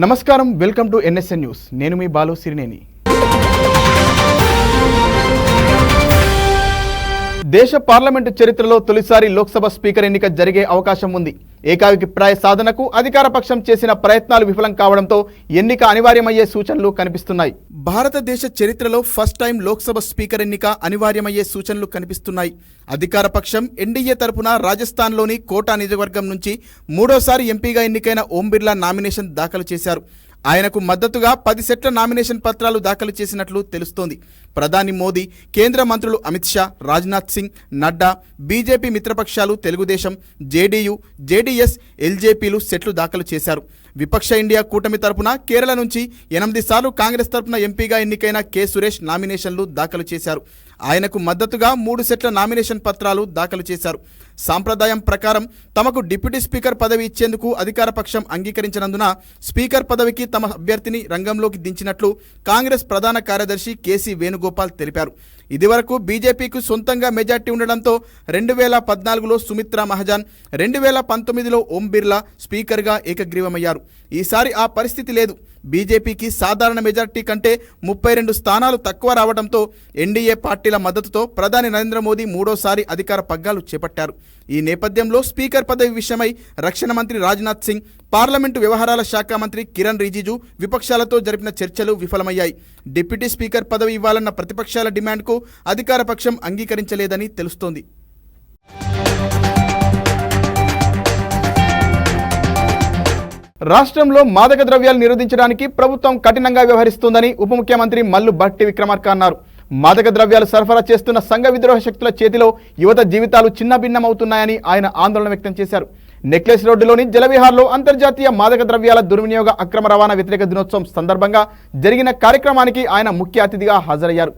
నమస్కారం, welcome to NSN news. నేను మీ బాలు సిరినేని. దేశ పార్లమెంటు చరిత్రలో తొలిసారి లోక్సభ స్పీకర్ ఎన్నిక జరిగే అవకాశం ఉంది. ఏకాభిప్రాయ సాధనకు అధికార పక్షం చేసిన ప్రయత్నాలు విఫలం కావడంతో ఎన్నిక అనివార్యమయ్యే సూచనలు కనిపిస్తున్నాయి. భారతదేశ చరిత్రలో ఫస్ట్ టైం లోక్సభ స్పీకర్ ఎన్నిక అనివార్యమయ్యే సూచనలు కనిపిస్తున్నాయి. అధికార పక్షం ఎన్డీఏ తరపున రాజస్థాన్లోని కోటా నియోజకవర్గం నుంచి మూడోసారి ఎంపీగా ఎన్నికైన ఓం బిర్లా నామినేషన్ దాఖలు చేశారు. ఆయనకు మద్దతుగా 10 సెట్ల నామినేషన్ పత్రాలు దాఖలు చేసినట్లు తెలుస్తోంది. ప్రధాని మోదీ, కేంద్ర మంత్రులు అమిత్ షా, రాజ్నాథ్ సింగ్, నడ్డా, బీజేపీ మిత్రపక్షాలు తెలుగుదేశం, జేడీయూ, జేడీఎస్, ఎల్జేపీలు సెట్లు దాఖలు చేశారు. విపక్ష ఇండియా కూటమి తరపున కేరళ నుంచి 8 సార్లు కాంగ్రెస్ తరపున ఎంపీగా ఎన్నికైన కె సురేష్ నామినేషన్లు దాఖలు చేశారు. ఆయనకు మద్దతుగా 3 సెట్ల నామినేషన్ పత్రాలు దాఖలు చేశారు. సాంప్రదాయం ప్రకారం తమకు డిప్యూటీ స్పీకర్ పదవి ఇచ్చేందుకు అధికార పక్షం అంగీకరించినందున స్పీకర్ పదవికి తమ అభ్యర్థిని రంగంలోకి దించినట్లు కాంగ్రెస్ ప్రధాన కార్యదర్శి కేసీ వేణుగోపాల్ తెలిపారు. ఇదివరకు బీజేపీకి సొంతంగా మెజార్టీ ఉండడంతో 2014లో సుమిత్రా మహాజన్, 2019లో ఓం బిర్లా స్పీకర్గా ఏకగ్రీవమయ్యారు. ఈసారి ఆ పరిస్థితి లేదు. బీజేపీకి సాధారణ మెజార్టీ కంటే 32 స్థానాలు తక్కువ రావడంతో ఎన్డీఏ పార్టీల మద్దతుతో ప్రధాని నరేంద్ర మోదీ మూడోసారి అధికార పగ్గాలు చేపట్టారు. ఈ నేపథ్యంలో స్పీకర్ పదవి విషయమై రక్షణ మంత్రి రాజ్నాథ్ సింగ్, పార్లమెంటు వ్యవహారాల శాఖ మంత్రి కిరణ్ రిజిజు విపక్షాలతో జరిపిన చర్చలు విఫలమయ్యాయి. డిప్యూటీ స్పీకర్ పదవి ఇవ్వాలన్న ప్రతిపక్షాల డిమాండ్కు అధికార పక్షం అంగీకరించలేదని తెలుస్తోంది. రాష్ట్రంలో మాదక ద్రవ్యాలు నిరోధించడానికి ప్రభుత్వం కఠినంగా వ్యవహరిస్తోందని ఉప ముఖ్యమంత్రి మల్లు భట్టి విక్రమార్క అన్నారు. మాదక ద్రవ్యాలు సరఫరా చేస్తున్న సంఘ విద్రోహ శక్తుల చేతిలో యువత జీవితాలు చిన్నభిన్నమవుతున్నాయని ఆయన ఆందోళన వ్యక్తం చేశారు. నెక్లెస్ రోడ్డులోని జలవిహార్లో అంతర్జాతీయ మాదక ద్రవ్యాల దుర్వినియోగ అక్రమ రవాణా వ్యతిరేక దినోత్సవం సందర్భంగా జరిగిన కార్యక్రమానికి ఆయన ముఖ్య అతిథిగా హాజరయ్యారు.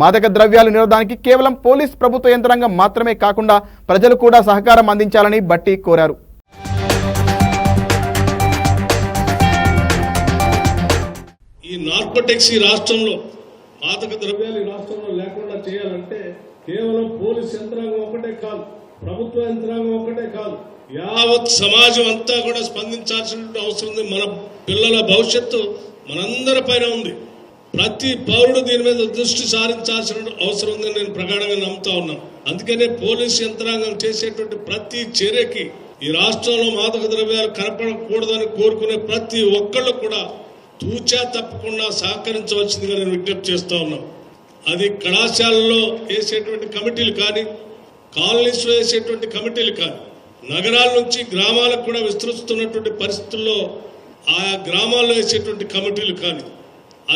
మాదక ద్రవ్యాలు నిరోధానికి కేవలం పోలీస్ ప్రభుత్వ యంత్రాంగం మాత్రమే కాకుండా ప్రజలు కూడా సహకారం అందించాలని భట్టి కోరారు. ఈ నార్కోటిక్స్ ఈ రాష్ట్రంలో, మాదక ద్రవ్యాలు ఈ రాష్ట్రంలో లేకుండా చేయాలంటే కేవలం పోలీస్ యంత్రాంగం ఒకటే కాదు, ప్రభుత్వ యంత్రాంగం ఒకటే కాదు, యావత్ సమాజం అంతా కూడా స్పందించాల్సిన అవసరం ఉంది. మన పిల్లల భవిష్యత్తు మనందరి పైన ఉంది. ప్రతి పౌరుడు దీని మీద దృష్టి సారించాల్సిన అవసరం ఉందని నేను ప్రగాఢంగా నమ్ముతా ఉన్నాను. అందుకనే పోలీస్ యంత్రాంగం చేసేటువంటి ప్రతి చర్యకి ఈ రాష్ట్రంలో మాదక ద్రవ్యాలు కనపడకూడదని కోరుకునే ప్రతి ఒక్కళ్ళు కూడా తూచా తప్పకుండా సహకరించవలసిందిగా నేను విజ్ఞప్తి చేస్తా ఉన్నాను. అది కళాశాలలో వేసేటువంటి కమిటీలు కానీ, కాలనీస్లో వేసేటువంటి కమిటీలు కానీ, నగరాల నుంచి గ్రామాలకు కూడా విస్తరిస్తున్నటువంటి పరిస్థితుల్లో ఆయా గ్రామాల్లో వేసేటువంటి కమిటీలు కానీ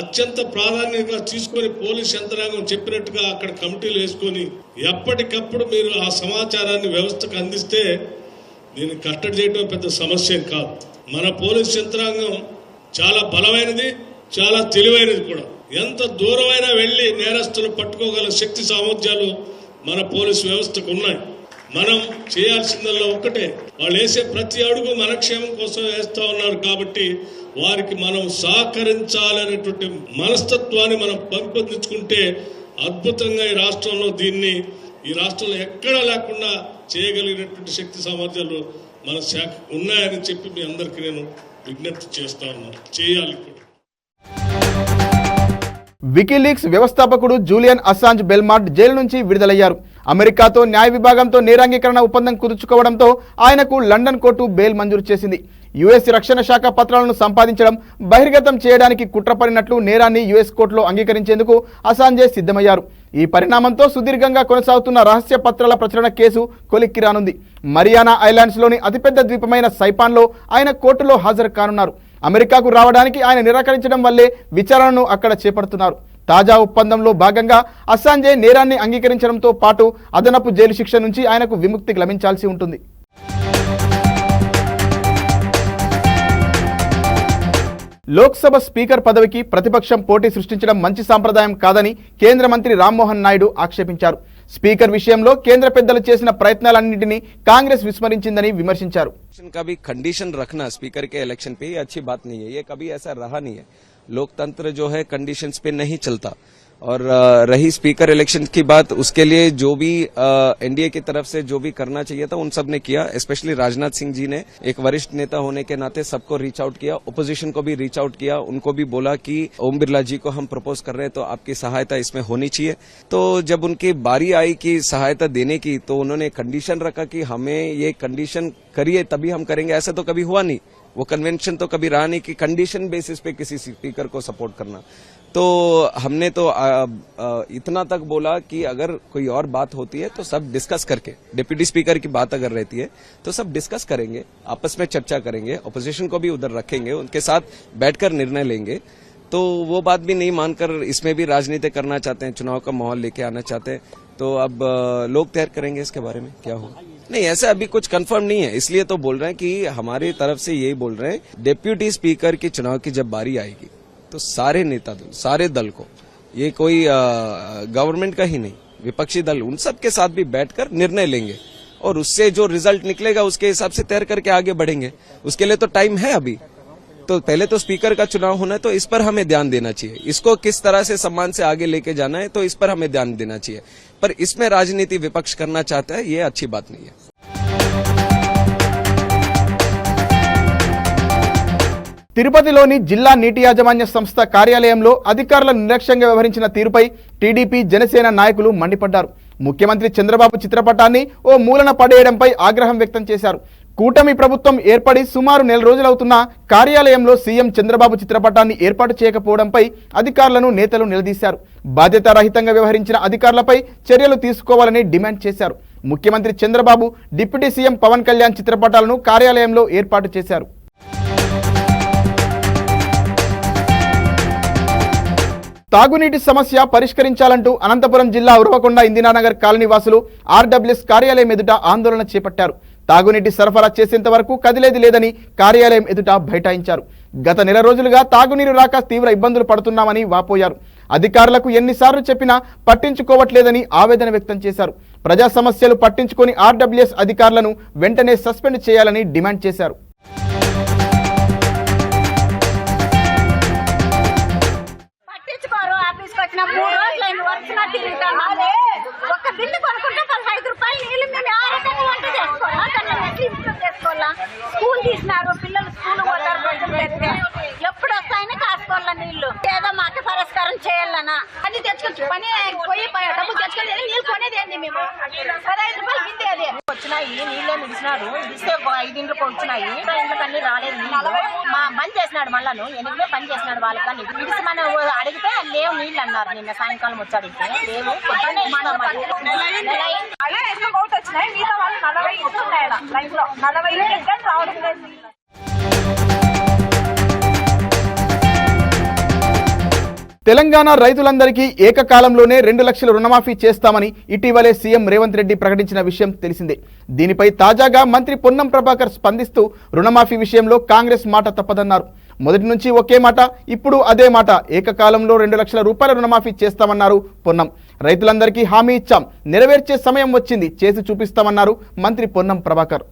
అత్యంత ప్రాధాన్యతగా తీసుకొని పోలీస్ యంత్రాంగం చెప్పినట్టుగా అక్కడ కమిటీలు వేసుకొని ఎప్పటికప్పుడు మీరు ఆ సమాచారాన్ని వ్యవస్థకు అందిస్తే దీన్ని కట్టడి చేయడం పెద్ద సమస్య కాదు. మన పోలీస్ యంత్రాంగం చాలా బలమైనది, చాలా తెలివైనది కూడా. ఎంత దూరమైనా వెళ్లి నేరస్తులు పట్టుకోగల శక్తి సామర్థ్యాలు మన పోలీసు వ్యవస్థకు ఉన్నాయి. మనం చేయాల్సిందల్లా ఒక్కటే, వాళ్ళు వేసే ప్రతి అడుగు మన క్షేమం కోసం వేస్తా ఉన్నారు కాబట్టి వారికి మనం సహకరించాలనేటువంటి మనస్తత్వాన్ని మనం పెంపొందించుకుంటే అద్భుతంగా ఈ రాష్ట్రంలో దీన్ని ఈ రాష్ట్రంలో ఎక్కడా లేకుండా చేయగలిగినటువంటి శక్తి సామర్థ్యాలు మన శాఖ ఉన్నాయని చెప్పి మీ అందరికీ నేను విజ్ఞప్తి చేస్తా ఉన్నాను. చేయాలి. వికీలీక్స్ వ్యవస్థాపకుడు జూలియన్ అస్సాంజ్ బెల్మార్ట్ జైలు నుంచి విడుదలయ్యారు. అమెరికాతో న్యాయ విభాగంతో నేరాంగీకరణ ఒప్పందం కుదుర్చుకోవడంతో ఆయనకు లండన్ కోర్టు బెయిల్ మంజూరు చేసింది. యుఎస్ రక్షణ శాఖ పత్రాలను సంపాదించడం, బహిర్గతం చేయడానికి కుట్రపడినట్లు నేరాన్ని యుఎస్ కోర్టులో అంగీకరించేందుకు అసాంజే సిద్ధమయ్యారు. ఈ పరిణామంతో సుదీర్ఘంగా కొనసాగుతున్న రహస్య పత్రాల ప్రచురణ కేసు కొలిక్కి రానుంది. మరియానా ఐలాండ్స్లోని అతిపెద్ద ద్వీపమైన సైపాన్లో ఆయన కోర్టులో హాజరు కానున్నారు. అమెరికాకు రావడానికి ఆయన నిరాకరించడం వల్లే విచారణను అక్కడ చేపడుతున్నారు. తాజా ఒప్పందంలో భాగంగా అస్సాంజే నేరాన్ని అంగీకరించడంతో పాటు అదనపు జైలు శిక్ష నుంచి ఆయనకు విముక్తి లభించాల్సి ఉంటుంది. లోక్సభ స్పీకర్ పదవికి ప్రతిపక్షం పోటీ సృష్టించడం మంచి సాంప్రదాయం కాదని కేంద్ర మంత్రి రామ్మోహన్ నాయుడు ఆక్షేపించారు. స్పీకర్ విషయంలో కేంద్ర పెద్దలు చేసిన ప్రయత్నాలన్నింటినీ కాంగ్రెస్ విస్మరించిందని విమర్శించారు. कभी कंडीशन रखना स्पीकर के इलेक्शन पे ये अच्छी बात नहीं है, ये कभी ऐसा रहा नहीं है. लोकतंत्र जो है कंडीशंस पे नहीं चलता. और रही स्पीकर इलेक्शन की बात, उसके लिए जो भी एनडीए की तरफ से जो भी करना चाहिए था उन सब ने किया। स्पेशली राजनाथ सिंह जी ने एक वरिष्ठ नेता होने के नाते सबको रीच आउट किया, ओपोजिशन को भी रीच आउट किया, उनको भी बोला कि ओम बिरला जी को हम प्रपोज कर रहे हैं तो आपकी सहायता इसमें होनी चाहिए। तो जब उनकी बारी आई कि सहायता देने की, तो उन्होंने कंडीशन रखा कि हमें ये कंडीशन करिए तभी हम करेंगे। ऐसा तो कभी हुआ नहीं, वो कन्वेंशन तो कभी रहा नहीं कि कंडीशन बेसिस पे किसी स्पीकर को सपोर्ट करना। तो हमने तो इतना तक बोला कि अगर कोई और बात होती है तो सब डिस्कस करके, डिप्टी स्पीकर की बात अगर रहती है तो सब डिस्कस करेंगे, आपस में चर्चा करेंगे, ऑपोजिशन को भी उधर रखेंगे, उनके साथ बैठकर निर्णय लेंगे। तो वो बात भी नहीं मानकर इसमें भी राजनीति करना चाहते हैं, चुनाव का माहौल लेके आना चाहते हैं। तो अब लोग तय करेंगे इसके बारे में क्या होगा। नहीं, ऐसा अभी कुछ कंफर्म नहीं है, इसलिए तो बोल रहे हैं कि हमारी तरफ से यही बोल रहे हैं, डिप्टी स्पीकर की चुनाव की जब बारी आएगी तो सारे नेता दल, सारे दल को, ये कोई गवर्नमेंट का ही नहीं, विपक्षी दल, उन सब के साथ भी बैठकर निर्णय लेंगे और उससे जो रिजल्ट निकलेगा उसके हिसाब से तैयार करके आगे बढ़ेंगे। उसके लिए तो टाइम है अभी। तो पहले तो स्पीकर का चुनाव होना है, तो इस पर हमें ध्यान देना चाहिए, इसको किस तरह से सम्मान से आगे लेके जाना है, तो इस पर हमें ध्यान देना चाहिए। पर इसमें राजनीति विपक्ष करना चाहता है, ये अच्छी बात नहीं है। తిరుపతిలోని జిల్లా నీటి యాజమాన్య సంస్థ కార్యాలయంలో అధికారుల నిర్లక్ష్యంగా వ్యవహరించిన తీరుపై టీడీపీ జనసేన నాయకులు మండిపడ్డారు. ముఖ్యమంత్రి చంద్రబాబు చిత్రపటాన్ని ఓ మూలన పడేయడంపై ఆగ్రహం వ్యక్తం చేశారు. కూటమి ప్రభుత్వం ఏర్పడి సుమారు నెల రోజులవుతున్నా కార్యాలయంలో సీఎం చంద్రబాబు చిత్రపటాన్ని ఏర్పాటు చేయకపోవడంపై అధికారులను నేతలు నిలదీశారు. బాధ్యతారహితంగా వ్యవహరించిన అధికారులపై చర్యలు తీసుకోవాలని డిమాండ్ చేశారు. ముఖ్యమంత్రి చంద్రబాబు, డిప్యూటీ సీఎం పవన్ కళ్యాణ్ చిత్రపటాలను కార్యాలయంలో ఏర్పాటు చేశారు. తాగునీటి సమస్య పరిష్కరించాలంటూ అనంతపురం జిల్లా ఉరవకొండ ఇందిరానగర్ కాలనీ వాసులు ఆర్డబ్ల్యూఎస్ కార్యాలయం ఎదుట ఆందోళన చేపట్టారు. తాగునీటి సరఫరా చేసేంత వరకు కదిలేది లేదని కార్యాలయం ఎదుట బైఠాయించారు. గత నెల రోజులుగా తాగునీరు రాక తీవ్ర ఇబ్బందులు పడుతున్నామని వాపోయారు. అధికారులకు ఎన్నిసార్లు చెప్పినా పట్టించుకోవట్లేదని ఆవేదన వ్యక్తం చేశారు. ప్రజా సమస్యలు పట్టించుకొని ఆర్డబ్ల్యూఎస్ అధికారులను వెంటనే సస్పెండ్ చేయాలని డిమాండ్ చేశారు. వచ్చిన 3 రోజులైంది వచ్చినా తిరుగుతాను. ఒక బిల్లు కొనుక్కుంటే 15 రూపాయలు నీళ్ళు మేము ఆ రకంగా వంట చేసుకోవాలా, కన్నా ఎట్లా ఇంప్రూవ్ చేసుకోవాలా. స్కూల్ తీసినారు, పిల్లలు స్కూల్ పోతారు, రోజులు పెడితే ఎప్పుడు వస్తాయని కాసుకోవాలా నీళ్లు. ఏదో మాకు పరిష్కారం చేయాలన్నా అది తెచ్చుకోవచ్చు. పని పోయి డబ్బు తెచ్చుకొని నీళ్ళు కొనేది ఏంది, మేము 15 రూపాయలు కింద అది వచ్చినాయి. నీళ్ళే నిలిచినారు, ఇస్తే 5 ఇంట్లోకి వచ్చినాయి. ఇంట్లోకి అన్ని రాలేదు నీళ్ళు. మా పని చేసినాడు, మళ్ళా 8 పని చేసినాడు వాళ్ళకని ఇడిసి మనం అడిగితే లేవు నీళ్ళు అన్నారు. నిన్న సాయంకాలం వచ్చి అడిగితే లేవు. వచ్చినాయి మిగతా వాళ్ళు 40 ఇస్తున్నాయి. లైఫ్ లో 40 రావడం లేదు. తెలంగాణ రైతులందరికీ ఏకకాలంలోనే 2 లక్షల రుణమాఫీ చేస్తామని ఇటీవలే సీఎం రేవంత్ రెడ్డి ప్రకటించిన విషయం తెలిసిందే. దీనిపై తాజాగా మంత్రి పొన్నం ప్రభాకర్ స్పందిస్తూ రుణమాఫీ విషయంలో కాంగ్రెస్ మాట తప్పదన్నారు. మొదటి నుంచి ఒకే మాట, ఇప్పుడు అదే మాట, ఏకకాలంలో 2 లక్షల రూపాయల రుణమాఫీ చేస్తామన్నారు పొన్నం. రైతులందరికీ హామీ ఇచ్చాం, నెరవేర్చే సమయం వచ్చింది, చేసి చూపిస్తామన్నారు మంత్రి పొన్నం ప్రభాకర్.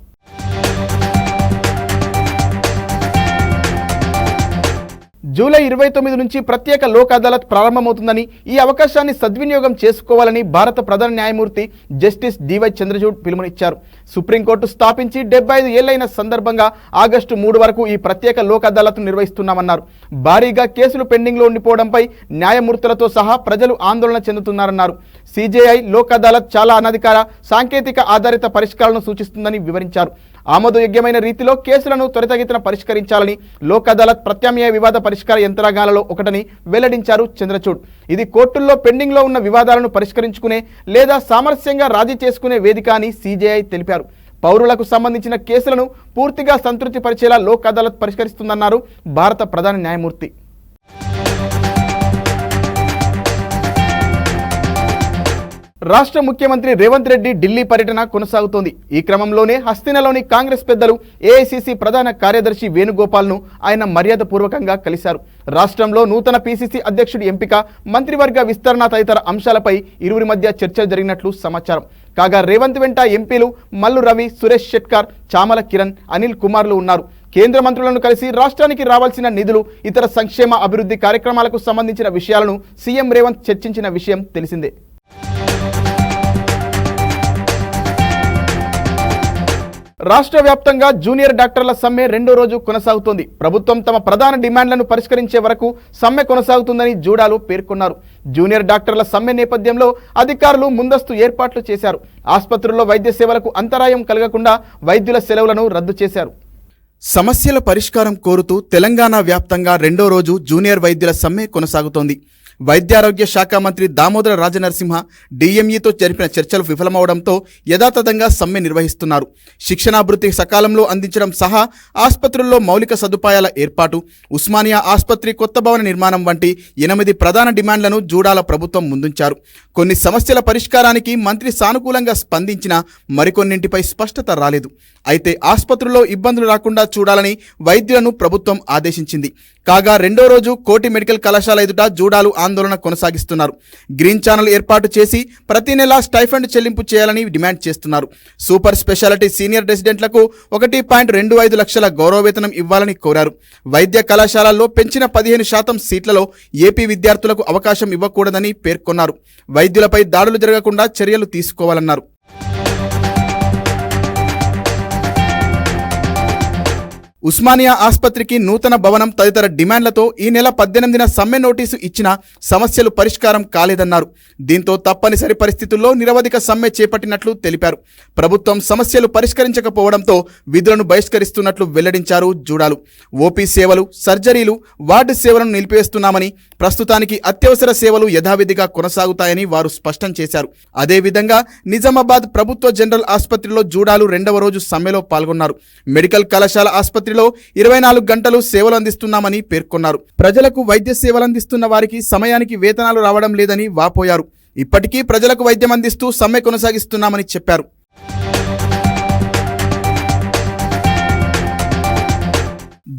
జూలై 29 నుంచి ప్రత్యేక లోక్ అదాలత్ ప్రారంభమవుతుందని, ఈ అవకాశాన్ని సద్వినియోగం చేసుకోవాలని భారత ప్రధాన న్యాయమూర్తి జస్టిస్ డివై చంద్రచూడ్ పిలుపునిచ్చారు. సుప్రీంకోర్టు స్థాపించి 75 ఏళ్లైన సందర్భంగా ఆగస్టు 3 వరకు ఈ ప్రత్యేక లోక్ అదాలత్ నిర్వహిస్తున్నామన్నారు. భారీగా కేసులు పెండింగ్లో ఉండిపోవడంపై న్యాయమూర్తులతో సహా ప్రజలు ఆందోళన చెందుతున్నారన్నారు. సిజేఐ లోక్ అదాలత్ చాలా అనధికార, సాంకేతిక ఆధారిత పరిష్కారాలను సూచిస్తుందని వివరించారు. ఆమోదయోగ్యమైన రీతిలో కేసులను త్వరితగతిన పరిష్కరించాలని లోక్ అదాలత్ ప్రత్యామ్నాయ వివాద పరిష్కార యంత్రాంగాలలో ఒకటని వెల్లడించారు చంద్రచూడ్. ఇది కోర్టుల్లో పెండింగ్లో ఉన్న వివాదాలను పరిష్కరించుకునే లేదా సామరస్యంగా రాజీ చేసుకునే వేదిక అని సిజేఐ తెలిపారు. పౌరులకు సంబంధించిన కేసులను పూర్తిగా సంతృప్తి పరిచేలా లోక్ అదాలత్ పరిష్కరిస్తుందన్నారు భారత ప్రధాన న్యాయమూర్తి. రాష్ట్ర ముఖ్యమంత్రి రేవంత్ రెడ్డి ఢిల్లీ పర్యటన కొనసాగుతోంది. ఈ క్రమంలోనే హస్తినలోని కాంగ్రెస్ పెద్దలు ఏఐసీసీ ప్రధాన కార్యదర్శి వేణుగోపాల్ను ఆయన మర్యాదపూర్వకంగా కలిశారు. రాష్ట్రంలో నూతన పీసీసీ అధ్యక్షుడి ఎంపిక, మంత్రివర్గ విస్తరణ తదితర అంశాలపై ఇరువురి మధ్య చర్చ జరిగినట్లు సమాచారం. కాగా రేవంత్ వెంట ఎంపీలు మల్లు రవి, సురేష్ షెట్కార్, చామల కిరణ్, అనిల్ కుమార్లు ఉన్నారు. కేంద్ర మంత్రులను కలిసి రాష్ట్రానికి రావాల్సిన నిధులు, ఇతర సంక్షేమ అభివృద్ధి కార్యక్రమాలకు సంబంధించిన విషయాలను సీఎం రేవంత్ చర్చించిన విషయం తెలిసిందే. రాష్ట్ర వ్యాప్తంగా జూనియర్ డాక్టర్ల సమ్మె రెండో రోజు కొనసాగుతోంది. ప్రభుత్వం తమ ప్రధాన డిమాండ్లను పరిష్కరించే వరకు సమ్మె కొనసాగుతుందని జూడాలు పేర్కొన్నారు. జూనియర్ డాక్టర్ల సమ్మె నేపథ్యంలో అధికారులు ముందస్తు ఏర్పాట్లు చేశారు. ఆసుపత్రుల్లో వైద్య సేవలకు అంతరాయం కలగకుండా వైద్యుల సెలవులను రద్దు చేశారు. సమస్యల పరిష్కారం కోరుతూ తెలంగాణ వ్యాప్తంగా రెండో రోజు జూనియర్ వైద్యుల సమ్మె కొనసాగుతోంది. వైద్యారోగ్య శాఖ మంత్రి దామోదర రాజనరసింహ డిఎంఈతో జరిపిన చర్చలు విఫలమవడంతో యథాతథంగా సమ్మె నిర్వహిస్తున్నారు. శిక్షణాభివృద్ధి సకాలంలో అందించడం సహా ఆసుపత్రుల్లో మౌలిక సదుపాయాల ఏర్పాటు, ఉస్మానియా ఆసుపత్రి కొత్త భవన నిర్మాణం వంటి 8 ప్రధాన డిమాండ్లను జూడాల ప్రభుత్వం ముందుంచారు. కొన్ని సమస్యల పరిష్కారానికి మంత్రి సానుకూలంగా స్పందించినా మరికొన్నింటిపై స్పష్టత రాలేదు. అయితే ఆసుపత్రుల్లో ఇబ్బందులు రాకుండా చూడాలని వైద్యులను ప్రభుత్వం ఆదేశించింది. కాగా రెండో రోజు కోటి మెడికల్ కళాశాల ఎదుట జూడాలు ఆందోళన కొనసాగిస్తున్నారు. గ్రీన్ ఛానల్ ఏర్పాటు చేసి ప్రతి నెల స్టైఫండ్ చెల్లింపు చేయాలని డిమాండ్ చేస్తున్నారు. సూపర్ స్పెషాలిటీ సీనియర్ రెసిడెంట్లకు 1.25 లక్షల గౌరవ వేతనం ఇవ్వాలని కోరారు. వైద్య కళాశాలల్లో పెంచిన 15% సీట్లలో ఏపీ విద్యార్థులకు అవకాశం ఇవ్వకూడదని పేర్కొన్నారు. వైద్యులపై దాడులు జరగకుండా చర్యలు తీసుకోవాలన్నారు. ఉస్మానియా ఆసుపత్రికి నూతన భవనం తదితర డిమాండ్లతో ఈ నెల 18న సమ్మె నోటీసు ఇచ్చినా సమస్యలు పరిష్కారం కాలేదన్నారు. దీంతో తప్పనిసరి పరిస్థితుల్లో నిరవధిక సమ్మె చేపట్టినట్లు తెలిపారు. ప్రభుత్వం సమస్యలు పరిష్కరించకపోవడంతో విధులను బహిష్కరిస్తున్నట్లు వెల్లడించారు జూడాలు. ఓపీ సేవలు, సర్జరీలు, వార్డు సేవలను నిలిపివేస్తున్నామని, ప్రస్తుతానికి అత్యవసర సేవలు యథావిధిగా కొనసాగుతాయని వారు స్పష్టం చేశారు. అదేవిధంగా నిజామాబాద్ ప్రభుత్వ జనరల్ ఆసుపత్రిలో జూడాలు రెండవ రోజు సమ్మెలో పాల్గొన్నారు. మెడికల్ కళాశాల ఆసుపత్రిలో 24 గంటలు సేవలు అందిస్తున్నామని పేర్కొన్నారు. ప్రజలకు వైద్య సేవలు అందిస్తున్న వారికి సమయానికి వేతనాలు రావడం లేదని వాపోయారు. ఇప్పటికీ ప్రజలకు వైద్యం అందిస్తూ సమ్మె కొనసాగిస్తున్నామని చెప్పారు.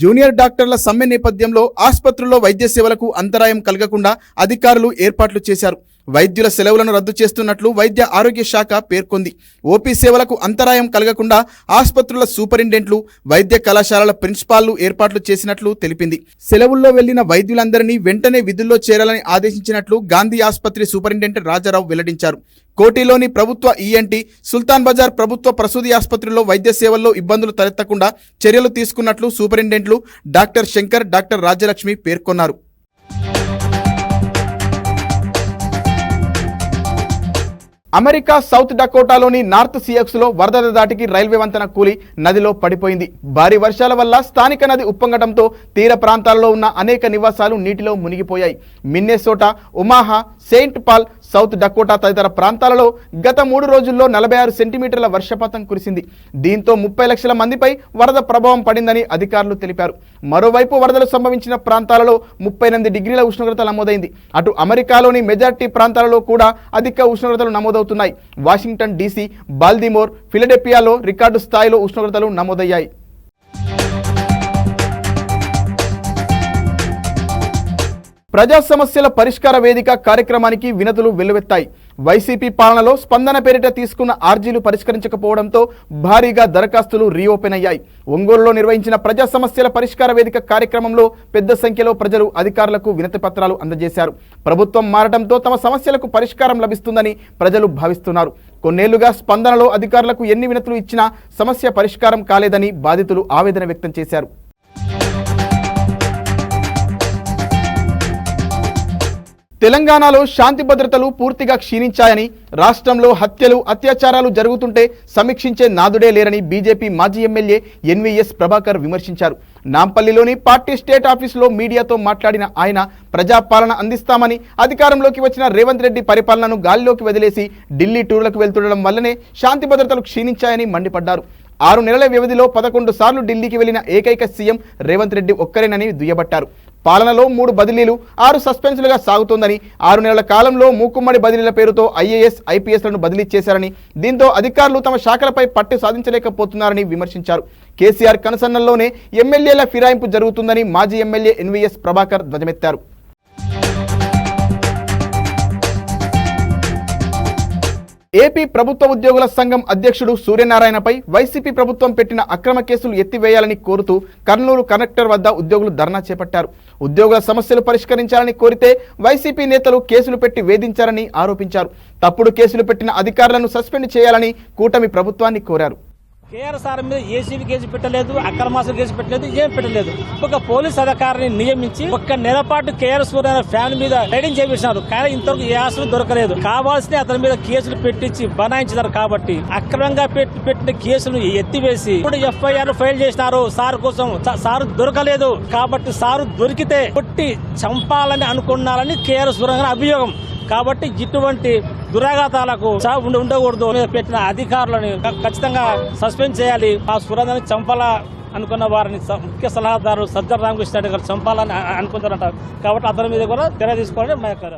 జూనియర్ డాక్టర్ల సమ్మె నేపథ్యంలో ఆసుపత్రుల్లో వైద్య సేవలకు అంతరాయం కలగకుండా అధికారులు ఏర్పాట్లు చేశారు. వైద్యుల సెలవులను రద్దు చేస్తున్నట్లు వైద్య ఆరోగ్య శాఖ పేర్కొంది. ఓపీ సేవలకు అంతరాయం కలగకుండా ఆసుపత్రుల సూపరింటెండెంట్లు, వైద్య కళాశాలల ప్రిన్సిపాల్లు ఏర్పాట్లు చేసినట్లు తెలిపింది. సెలవుల్లో వెళ్లిన వైద్యులందరినీ వెంటనే విధుల్లో చేరాలని ఆదేశించినట్లు గాంధీ ఆసుపత్రి సూపరింటెండెంట్ రాజారావు వెల్లడించారు. కోటిలోని ప్రభుత్వ ఈఎన్టీ, సుల్తాన్ బజార్ ప్రభుత్వ ప్రసూతి ఆసుపత్రిలో వైద్య సేవల్లో ఇబ్బందులు తలెత్తకుండా చర్యలు తీసుకున్నట్లు సూపరింటెండెంట్లు డాక్టర్ శంకర్, డాక్టర్ రాజ్యలక్ష్మి పేర్కొన్నారు. అమెరికా సౌత్ డకోటాలోని నార్త్ సియాక్స్లో వరద దాటికి రైల్వే వంతెన కూలి నదిలో పడిపోయింది. భారీ వర్షాల వల్ల స్థానిక నది ఉప్పొంగడంతో తీర ప్రాంతాల్లో ఉన్న అనేక నివాసాలు నీటిలో మునిగిపోయాయి. Minnesota, Omaha, Saint Paul, South Dakota తదితర ప్రాంతాలలో గత 3 రోజుల్లో 46 సెంటీమీటర్ల వర్షపాతం కురిసింది. దీంతో 30 లక్షల మందిపై వరద ప్రభావం పడిందని అధికారులు తెలిపారు. మరోవైపు వరదలు సంభవించిన ప్రాంతాలలో 38 డిగ్రీల ఉష్ణోగ్రత నమోదైంది. అటు అమెరికాలోని మెజార్టీ ప్రాంతాలలో కూడా అధిక ఉష్ణోగ్రతలు నమోదవుతున్నాయి. వాషింగ్టన్ డీసీ, బాల్దిమోర్, ఫిలడెల్ఫియాలో రికార్డు స్థాయిలో ఉష్ణోగ్రతలు నమోదయ్యాయి. ప్రజా సమస్యల పరిష్కార వేదిక కార్యక్రమానికి వినతులు వెల్లువెత్తాయి. వైసీపీ పాలనలో స్పందన పేరిట తీసుకున్న ఆర్జీలు పరిష్కరించకపోవడంతో భారీగా దరఖాస్తులు రీఓపెన్ అయ్యాయి. ఒంగోలులో నిర్వహించిన ప్రజా సమస్యల పరిష్కార వేదిక కార్యక్రమంలో పెద్ద సంఖ్యలో ప్రజలు అధికారులకు వినతి పత్రాలు అందజేశారు. ప్రభుత్వం మారడంతో తమ సమస్యలకు పరిష్కారం లభిస్తుందని ప్రజలు భావిస్తున్నారు. కొన్నేళ్లుగా స్పందనలో అధికారులకు ఎన్ని వినతులు ఇచ్చినా సమస్య పరిష్కారం కాలేదని బాధితులు ఆవేదన వ్యక్తం చేశారు. తెలంగాణలో శాంతి భద్రతలు పూర్తిగా క్షీణించాయని, రాష్ట్రంలో హత్యలు, అత్యాచారాలు జరుగుతుంటే సమీక్షించే నాదుడే లేరని బీజేపీ మాజీ ఎమ్మెల్యే ఎన్వీఎస్ ప్రభాకర్ విమర్శించారు. నాంపల్లిలోని పార్టీ స్టేట్ ఆఫీసులో మీడియాతో మాట్లాడిన ఆయన ప్రజాపాలన అందిస్తామని అధికారంలోకి వచ్చిన రేవంత్ రెడ్డి పరిపాలనను గాలిలోకి వదిలేసి ఢిల్లీ టూర్లకు వెళ్తుండడం వల్లనే శాంతి భద్రతలు క్షీణించాయని మండిపడ్డారు. 6 నెలల వ్యవధిలో 11 సార్లు ఢిల్లీకి వెళ్లిన ఏకైక సీఎం రేవంత్ రెడ్డి ఒక్కరేనని దుయ్యబట్టారు. పాలనలో 3 బదిలీలు, 6 సస్పెన్షన్లుగా సాగుతోందని, 6 నెలల కాలంలో మూకుమ్మడి బదిలీల పేరుతో ఐఏఎస్, ఐపీఎస్లను బదిలీ చేశారని, దీంతో అధికారులు తమ శాఖలపై పట్టు సాధించలేకపోతున్నారని విమర్శించారు. కేసీఆర్ కనుసన్నల్లోనే ఎమ్మెల్యేల ఫిరాయింపు జరుగుతుందని మాజీ ఎమ్మెల్యే ఎన్వీఎస్ ప్రభాకర్ ధ్వజమెత్తారు. ఏపీ ప్రభుత్వ ఉద్యోగుల సంఘం అధ్యక్షుడు సూర్యనారాయణపై వైసీపీ ప్రభుత్వం పెట్టిన అక్రమ కేసులు ఎత్తివేయాలని కోరుతూ కర్నూలు కలెక్టర్ వద్ద ఉద్యోగులు ధర్నా చేపట్టారు. ఉద్యోగుల సమస్యలు పరిష్కరించాలని కోరితే వైసీపీ నేతలు కేసులు పెట్టి వేధించారని ఆరోపించారు. తప్పుడు కేసులు పెట్టిన అధికారులను సస్పెండ్ చేయాలని కూటమి ప్రభుత్వాన్ని కోరారు. కేఆర్ఎస్ఆర్ మీద ఏసీబీ కేసు పెట్టలేదు, అక్రమాసులు కేసు పెట్టలేదు, ఏం పెట్టలేదు. ఒక పోలీస్ అధికారిని నియమించి ఒక్క నెల పాటు కేఆర్ఎస్ ఫ్యామిలీ మీద రైడింగ్ చేపించినారు. కానీ ఇంతవరకు ఏ ఆశలు దొరకలేదు. కావాల్సిన అతని మీద కేసులు పెట్టించి బనాయించారు. కాబట్టి అక్రమంగా పెట్టిన కేసులు ఎత్తివేసి ఇప్పుడు ఎఫ్ఐఆర్ ఫైల్ చేసినారు. సార్ కోసం సారు దొరకలేదు. కాబట్టి సారు దొరికితే కొట్టి చంపాలని అనుకున్నారని కేఆర్ఎస్ అభియోగం. కాబట్టి ఇటువంటి దురాఘాతాలకు ఉండకూడదు. పెట్టిన అధికారులను ఖచ్చితంగా సస్పెండ్ చేయాలి. ఆ సురేంద్రని చంపాలా అనుకున్న వారిని ముఖ్య సలహాదారు సజ్జల రామకృష్ణ గారు చంపాలని అనుకుంటారంట. కాబట్టి అతని మీద కూడా చర్య తీసుకోవాలని మా యొక్క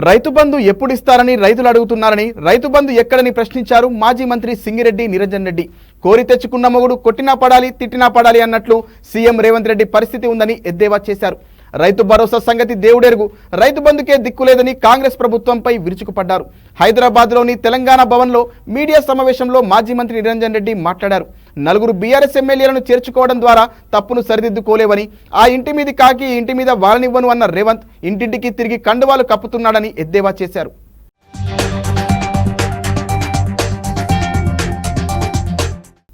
రైతు బంధు ఎప్పుడు ఇస్తారని రైతులు అడుగుతున్నారని, రైతు బంధు ఎక్కడని ప్రశ్నించారు మాజీ మంత్రి సింగిరెడ్డి నిరంజన్ రెడ్డి. కోరి తెచ్చుకున్న మొగుడు కొట్టినా పడాలి, తిట్టినా పడాలి అన్నట్లు సీఎం రేవంత్ రెడ్డి పరిస్థితి ఉందని ఎద్దేవా చేశారు. రైతు భరోసా సంగతి దేవుడెరుగు, రైతు బంధుకే దిక్కులేదని కాంగ్రెస్ ప్రభుత్వంపై విరుచుకుపడ్డారు. హైదరాబాద్లోని తెలంగాణ భవన్లో మీడియా సమావేశంలో మాజీ మంత్రి నిరంజన్ రెడ్డి మాట్లాడారు. 4 బీఆర్ఎస్ ఎమ్మెల్యేలను చేర్చుకోవడం ద్వారా తప్పును సరిదిద్దుకోలేవని, ఆ ఇంటి మీది కాకి ఈ ఇంటి మీద వాలనివ్వను అన్న రేవంత్ ఇంటింటికి తిరిగి కండువాలు కప్పుతున్నాడని ఎద్దేవా చేశారు.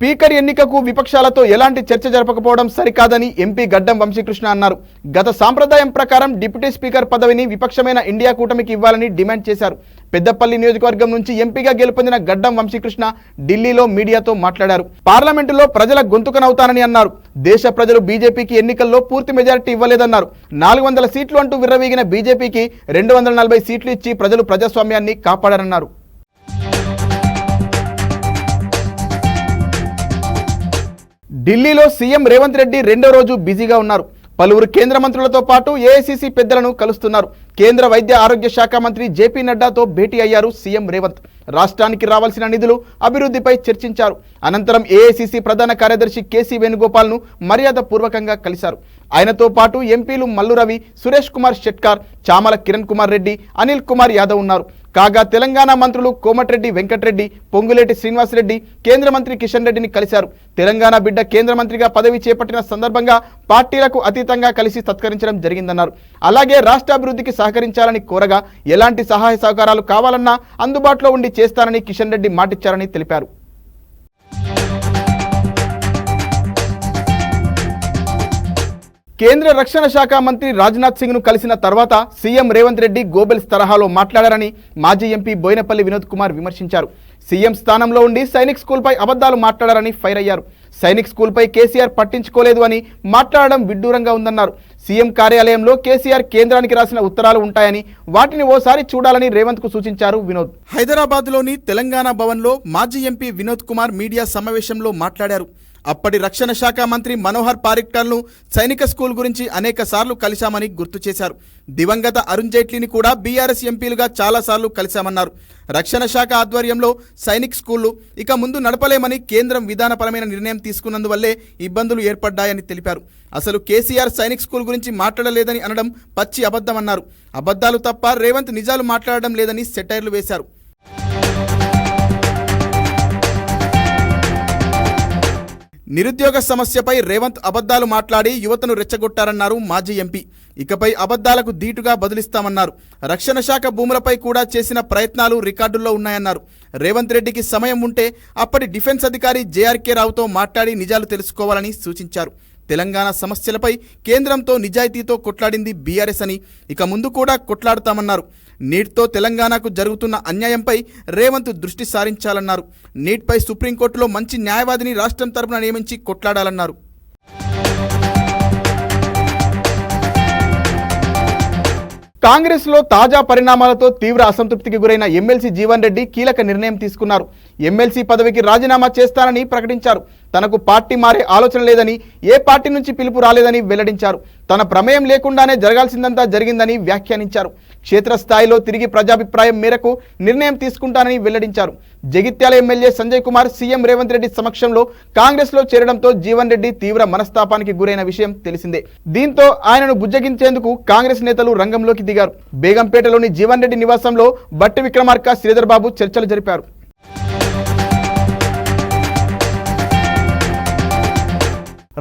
స్పీకర్ ఎన్నికకు విపక్షాలతో ఎలాంటి చర్చ జరపకపోవడం సరికాదని ఎంపీ గడ్డం వంశీకృష్ణ అన్నారు. గత సాంప్రదాయం ప్రకారం డిప్యూటీ స్పీకర్ పదవిని విపక్షమైన ఇండియా కూటమికి ఇవ్వాలని డిమాండ్ చేశారు. పెద్దపల్లి నియోజకవర్గం నుంచి ఎంపీగా గెలుపొందిన గడ్డం వంశీకృష్ణ ఢిల్లీలో మీడియాతో మాట్లాడారు. పార్లమెంటులో ప్రజల గొంతుకనవుతానని అన్నారు. దేశ ప్రజలు బీజేపీకి ఎన్నికల్లో పూర్తి మెజారిటీ ఇవ్వలేదన్నారు. 400 సీట్లు అంటూ విర్రవీగిన బీజేపీకి 240 సీట్లు ఇచ్చి ప్రజలు ప్రజాస్వామ్యాన్ని కాపాడారన్నారు. ఢిల్లీలో సీఎం రేవంత్ రెడ్డి 2వ రోజు బిజీగా ఉన్నారు. పలువురు కేంద్ర మంత్రులతో పాటు ఏఐసీసీ పెద్దలను కలుస్తున్నారు. కేంద్ర వైద్య ఆరోగ్య శాఖ మంత్రి జేపీ నడ్డాతో భేటీ అయ్యారు సీఎం రేవంత్. రాష్ట్రానికి రావాల్సిన నిధులు, అభివృద్ధిపై చర్చించారు. అనంతరం ఏఐసీసీ ప్రధాన కార్యదర్శి కేసీ వేణుగోపాల్ను మర్యాదపూర్వకంగా కలిశారు. ఆయనతో పాటు ఎంపీలు మల్లు రవి, సురేష్ కుమార్ షెట్కార్, చామల కిరణ్ కుమార్ రెడ్డి, అనిల్ కుమార్ యాదవ్ ఉన్నారు. కాగా తెలంగాణ మంత్రులు కోమటిరెడ్డి వెంకటరెడ్డి, పొంగులేటి శ్రీనివాసరెడ్డి కేంద్ర మంత్రి కిషన్ రెడ్డిని కలిశారు. తెలంగాణ బిడ్డ కేంద్ర మంత్రిగా పదవి చేపట్టిన సందర్భంగా పార్టీలకు అతీతంగా కలిసి సత్కరించడం జరిగిందన్నారు. అలాగే రాష్ట్ర అభివృద్ధికి సహకరించాలని కోరగా ఎలాంటి సహాయ సహకారాలు కావాలన్నా అందుబాటులో ఉండి చేస్తానని కిషన్ రెడ్డి మాటిచ్చారని తెలిపారు. కేంద్ర రక్షణ శాఖ మంత్రి రాజ్నాథ్ సింగ్ ను కలిసిన తర్వాత సీఎం రేవంత్ రెడ్డి గోబెల్స్ తరహాలో మాట్లాడారని మాజీ ఎంపీ బోయినపల్లి వినోద్ కుమార్ విమర్శించారు. సీఎం స్థానంలో ఉండి సైనిక్ స్కూల్పై అబద్ధాలు మాట్లాడారని ఫైర్ అయ్యారు. సైనిక్ స్కూల్పై కేసీఆర్ పట్టించుకోలేదు అని మాట్లాడడం విడ్డూరంగా ఉందన్నారు. సీఎం కార్యాలయంలో కేసీఆర్ కేంద్రానికి రాసిన ఉత్తరాలు ఉంటాయని, వాటిని ఓసారి చూడాలని రేవంత్ కు సూచించారు వినోద్. హైదరాబాద్లోని తెలంగాణ భవన్లో మాజీ ఎంపీ వినోద్ కుమార్ మీడియా సమావేశంలో మాట్లాడారు. అప్పటి రక్షణ శాఖ మంత్రి మనోహర్ పారిక్కర్ను సైనిక స్కూల్ గురించి అనేక సార్లు కలిశామని గుర్తు చేశారు. దివంగత అరుణ్ జైట్లీని కూడా బీఆర్ఎస్ ఎంపీలుగా చాలాసార్లు కలిశామన్నారు. రక్షణ శాఖ ఆధ్వర్యంలో సైనిక్ స్కూళ్లు ఇక ముందు నడపలేమని కేంద్రం విధానపరమైన నిర్ణయం తీసుకున్నందువల్లే ఇబ్బందులు ఏర్పడ్డాయని తెలిపారు. అసలు కేసీఆర్ సైనిక్ స్కూల్ గురించి మాట్లాడలేదని అనడం పచ్చి అబద్ధమన్నారు. అబద్ధాలు తప్ప రేవంత్ నిజాలు మాట్లాడడం లేదని సెటైర్లు వేశారు. నిరుద్యోగ సమస్యపై రేవంత్ అబద్ధాలు మాట్లాడి యువతను రెచ్చగొట్టారన్నారు మాజీ ఎంపీ. ఇకపై అబద్ధాలకు ధీటుగా బదులిస్తామన్నారు. రక్షణ శాఖ భూములపై కూడా చేసిన ప్రయత్నాలు రికార్డుల్లో ఉన్నాయన్నారు. రేవంత్ రెడ్డికి సమయం ఉంటే అప్పటి డిఫెన్స్ అధికారి జేఆర్కే రావుతో మాట్లాడి నిజాలు తెలుసుకోవాలని సూచించారు. తెలంగాణ సమస్యలపై కేంద్రంతో నిజాయితీతో కొట్లాడింది బీఆర్ఎస్ అని, ఇక ముందు కూడా కొట్లాడుతామన్నారు. నీట్తో తెలంగాణకు జరుగుతున్న అన్యాయంపై రేవంత్ దృష్టి సారించాలన్నారు. నీట్పై సుప్రీంకోర్టులో మంచి న్యాయవాదిని రాష్ట్రం తరపున నియమించి కొట్లాడాలన్నారు. కాంగ్రెస్ లో తాజా పరిణామాలతో తీవ్ర అసంతృప్తికి గురైన ఎమ్మెల్సీ జీవన్ రెడ్డి కీలక నిర్ణయం తీసుకున్నారు. ఎమ్మెల్సీ పదవికి రాజీనామా చేస్తానని ప్రకటించారు. తనకు పార్టీ మారే ఆలోచన లేదని, ఏ పార్టీ నుంచి పిలుపు రాలేదని వెల్లడించారు. తన ప్రమేయం లేకుండానే జరగాల్సిందంతా జరిగిందని వ్యాఖ్యానించారు. క్షేత్రస్థాయిలో తిరిగి ప్రజాభిప్రాయం మేరకు నిర్ణయం తీసుకుంటానని వెల్లడించారు. జగిత్యాల ఎమ్మెల్యే సంజయ్ కుమార్ సీఎం రేవంత్ రెడ్డి సమక్షంలో కాంగ్రెస్ లో చేరడంతో జీవన్ రెడ్డి తీవ్ర మనస్తాపానికి గురైన విషయం తెలిసిందే. దీంతో ఆయనను బుజ్జగించేందుకు కాంగ్రెస్ నేతలు రంగంలోకి దిగారు. బేగంపేటలోని జీవన్ రెడ్డి నివాసంలో బట్టి విక్రమార్క, శ్రీధర్ బాబు చర్చలు జరిపారు.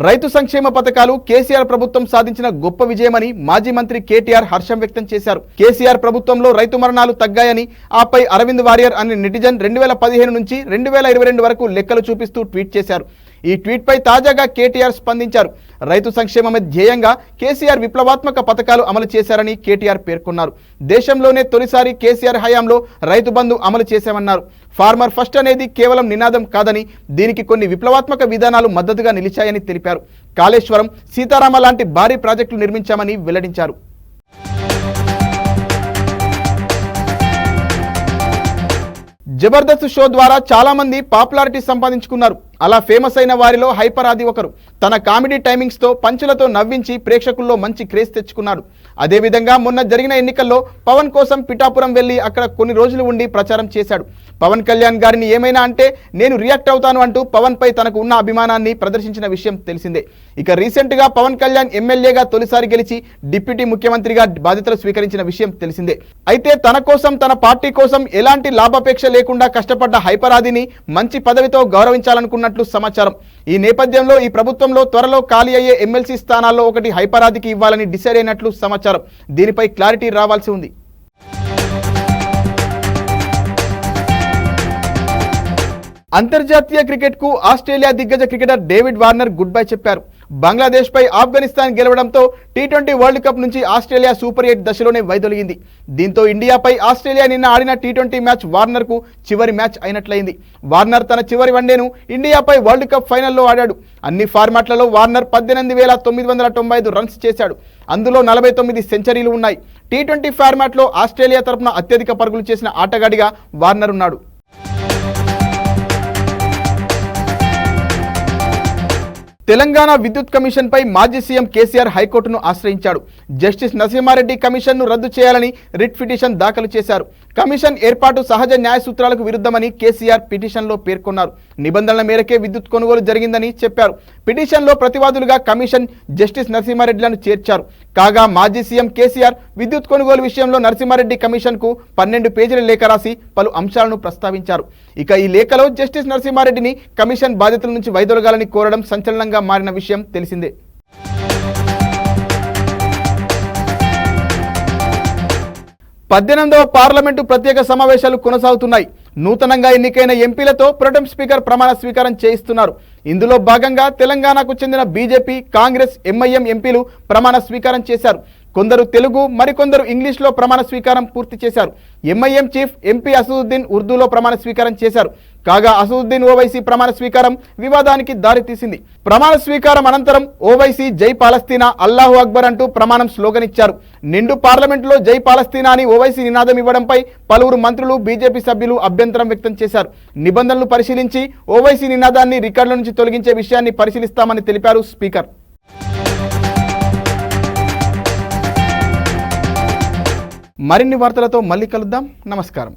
రైతు సంక్షేమ పథకాలు కేసీఆర్ ప్రభుత్వం సాధించిన గొప్ప విజయమని మాజీ మంత్రి కేటీఆర్ హర్షం వ్యక్తం చేశారు. కేసీఆర్ ప్రభుత్వంలో రైతు మరణాలు తగ్గాయని, ఆపై అరవింద్ వారియర్ అనే నెటిజన్ 2015 నుంచి 2022 వరకు లెక్కలు చూపిస్తూ ట్వీట్ చేశారు. ఈ ట్వీట్ పై తాజాగా కేటీఆర్ స్పందించారు. రైతు సంక్షేమమే ధ్యేయంగా కేసీఆర్ విప్లవాత్మక పథకాలు అమలు చేశారని కేటీఆర్ పేర్కొన్నారు. దేశంలోనే తొలిసారి కేసీఆర్ హయాంలో రైతు బంధు అమలు చేశామన్నారు. ఫార్మర్ ఫస్ట్ అనేది కేవలం నినాదం కాదని, దీనికి కొన్ని విప్లవాత్మక విధానాలు మద్దతుగా నిలిచాయని తెలిపారు. కాళేశ్వరం, సీతారామ లాంటి భారీ ప్రాజెక్టులు నిర్మించామని వెల్లడించారు. జబర్దస్త్ షో ద్వారా చాలా మంది పాపులారిటీ సంపాదించుకున్నారు. అలా ఫేమస్ అయిన వారిలో హైపర్ ఆది ఒకరు. తన కామెడీ టైమింగ్స్ తో పంచులతో నవ్వించి ప్రేక్షకుల్లో మంచి క్రేజ్ తెచ్చుకున్నాడు. అదేవిధంగా మొన్న జరిగిన ఎన్నికల్లో పవన్ కోసం పిఠాపురం వెళ్లి అక్కడ కొన్ని రోజులు ఉండి ప్రచారం చేశాడు. పవన్ కళ్యాణ్ గారిని ఏమైనా అంటే నేను రియాక్ట్ అవుతాను అంటూ పవన్ పై తనకు ఉన్న అభిమానాన్ని ప్రదర్శించిన విషయం తెలిసిందే. ఇక రీసెంట్ గా పవన్ కళ్యాణ్ ఎమ్మెల్యేగా తొలిసారి గెలిచి డిప్యూటీ ముఖ్యమంత్రిగా బాధ్యతలు స్వీకరించిన విషయం తెలిసిందే. అయితే తన కోసం, తన పార్టీ కోసం ఎలాంటి లాభాపేక్ష లేకుండా కష్టపడ్డ హైపర్ ఆదిని మంచి పదవితో గౌరవించాలనుకున్నట్లు సమాచారం. ఈ నేపథ్యంలో ఈ ప్రభుత్వంలో త్వరలో ఖాళీ అయ్యే ఎమ్మెల్సీ స్థానాల్లో ఒకటి హైపర్ ఆదికి ఇవ్వాలని డిసైడ్ అయినట్లు సమాచారం. దీనిపై క్లారిటీ రావాల్సి ఉంది. అంతర్జాతీయ క్రికెట్ కు ఆస్ట్రేలియా దిగ్గజ cricketer David Warner good bye చెప్పారు. బంగ్లాదేశ్ పై ఆఫ్ఘనిస్తాన్ గెలవడంతో టీ20 వరల్డ్ కప్ నుంచి ఆస్ట్రేలియా సూపర్ 8 దశలోనే వైదొలిగింది. దీంతో ఇండియాపై ఆస్ట్రేలియా నిన్న ఆడిన టీ20 మ్యాచ్ వార్నర్ కు చివరి మ్యాచ్ అయినట్లయింది. వార్నర్ తన చివరి వన్డేను ఇండియాపై వరల్డ్ కప్ ఫైనల్లో ఆడాడు. అన్ని ఫార్మాట్లలో వార్నర్ 18,995 రన్స్ చేశాడు. అందులో 49 సెంచరీలు ఉన్నాయి. టీ20 ఫార్మాట్లో ఆస్ట్రేలియా తరపున అత్యధిక పరుగులు చేసిన ఆటగాడిగా వార్నర్ ఉన్నాడు. తెలంగాణ విద్యుత్ కమిషన్ పై మాజీ సీఎం కేసీఆర్ హైకోర్టును ఆశ్రయించాడు. జస్టిస్ నరసింహారెడ్డి కమిషన్ను రద్దు చేయాలని రిట్ పిటిషన్ దాఖలు చేశారు. కమిషన్ ఏర్పాటు సహజ న్యాయ సూత్రాలకు విరుద్ధమని కేసీఆర్ పిటిషన్లో పేర్కొన్నారు. నిబంధనల మేరకే విద్యుత్ కొనుగోలు జరిగిందని చెప్పారు. పిటిషన్లో ప్రతివాదులుగా కమిషన్ జస్టిస్ నరసింహారెడ్డిలను చేర్చారు. కాగా మాజీ సీఎం కేసీఆర్ విద్యుత్ కొనుగోలు విషయంలో నరసింహారెడ్డి కమిషన్కు 12 పేజీల లేఖ రాసి పలు అంశాలను ప్రస్తావించారు. ఇక ఈ లేఖలో జస్టిస్ నరసింహారెడ్డిని కమిషన్ బాధ్యతల నుంచి వైదొలగాలని కోరడం సంచలనంగా మారిన విషయం తెలిసిందే. 18వ పార్లమెంటు ప్రత్యేక సమావేశాలు కొనసాగుతున్నాయి. నూతనంగా ఎన్నికైన ఎంపీలతో ప్రొటెం స్పీకర్ ప్రమాణ స్వీకారం చేయిస్తున్నారు. ఇందులో భాగంగా తెలంగాణకు చెందిన బీజేపీ, కాంగ్రెస్, ఎంఐఎం ఎంపీలు ప్రమాణ స్వీకారం చేశారు. కొందరు తెలుగు, మరికొందరు ఇంగ్లీష్లో ప్రమాణ స్వీకారం పూర్తి చేశారు. ఎంఐఎం చీఫ్ ఎంపీ అసదుద్దీన్ ఉర్దూలో ప్రమాణ స్వీకారం చేశారు. కాగా అసదుద్దీన్ ఓవైసీ ప్రమాణ స్వీకారం వివాదానికి దారితీసింది. ప్రమాణ స్వీకారం అనంతరం ఓవైసీ జై పాలస్తీనా, అల్లాహు అక్బర్ అంటూ ప్రమాణం స్లోగన్ ఇచ్చారు. నిండు పార్లమెంటులో జై పాలస్తీనా అని ఓవైసీ నినాదం ఇవ్వడంపై పలువురు మంత్రులు, బీజేపీ సభ్యులు అభ్యంతరం వ్యక్తం చేశారు. నిబంధనలు పరిశీలించి ఓవైసీ నినాదాన్ని రికార్డుల నుంచి తొలగించే విషయాన్ని పరిశీలిస్తామని తెలిపారు స్పీకర్. మరిన్ని వార్తలతో మళ్ళీ కలుద్దాం. నమస్కారం.